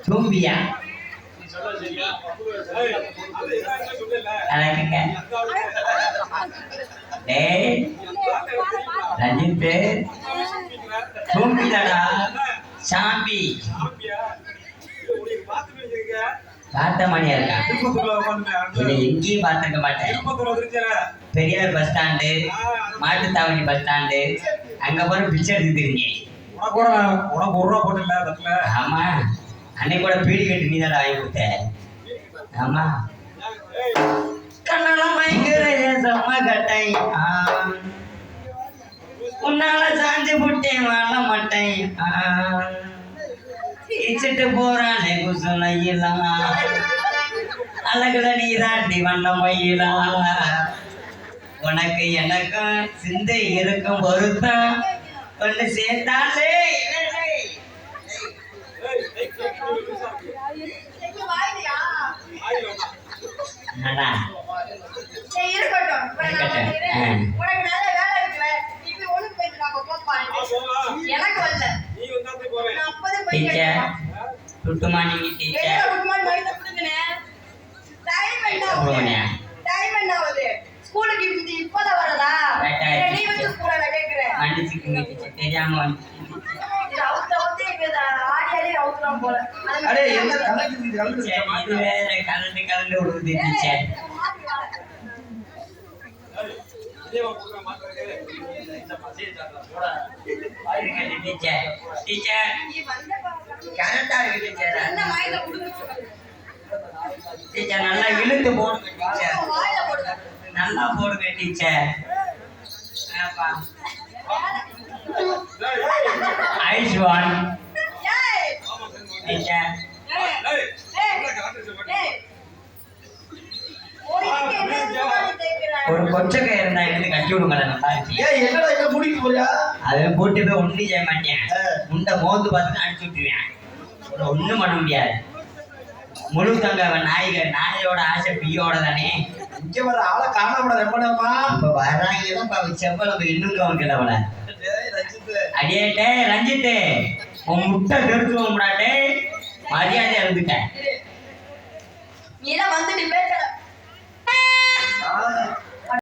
தும்பியா Ranjith தும்பிடா zombie பார்த்த மணியா இருக்கா எங்கேயும் பார்த்துக்க மாட்டேன். Periyar bus stand, Mattuthavani bus stand, அங்க போற பிச்சை எடுத்துக்கிறீங்க. உனக்கு 1 ரூபா போட்டு. ஆமா, அன்னைக்கு கூட பீடி கட்டி நீ தான் வாங்கி கொடுத்த. ஆமா, கண்ணெல்லாம் பயங்கர செம்ம கட்டை, உன்னால சாஞ்சு புட்டேன் வாழ மாட்டேன், இச்சிட்டு போறானே குசுனையிலாம் அழகுல நீ தாண்டி வண்ணம் வையிலாம், உனக்கு எனக்கும் சிந்தை இருக்கும் பொருத்தம் ஒன்று சேர்த்தாலே குட் மார்னிங் டீச்சர். மன்னிச்சுக்குங்க டீச்சர், தெரியாம கலந்து கலந்து விடுவது டீச்சர். டீச்சர் டீச்சர் கரெக்டா இருக்கு டீச்சர். டீச்சர் நல்லா இழுத்து போடுங்க டீச்சர், நல்லா போடுங்க டீச்சர். Ice one teacher. ஒரு கொச்சக்கை இருந்தா எடுத்து கட்டி விடுங்க, நல்லா இருக்கு. அதை போட்டு போய் ஒண்ணு செய்ய மாட்டேன், முண்டை மோந்து பார்த்து அடிச்சு விட்டுருவேன், ஒண்ணும் பண்ண முடியாது. முழு தங்க நாயோட ஆசை பியோட தானே. இங்க வர ஆளை காணப்பட ரொம்ப நேரமா இப்ப வர்றாங்க செவ்வளவு இன்னும் கவனிக்கலவள. அடியேட்டே ரஞ்சித்து, உன் முட்டை தெரிச்சுவோம்டாட்டே, மரியாதை இருந்துட்டேன். நீ எல்லாம் வந்துட்டு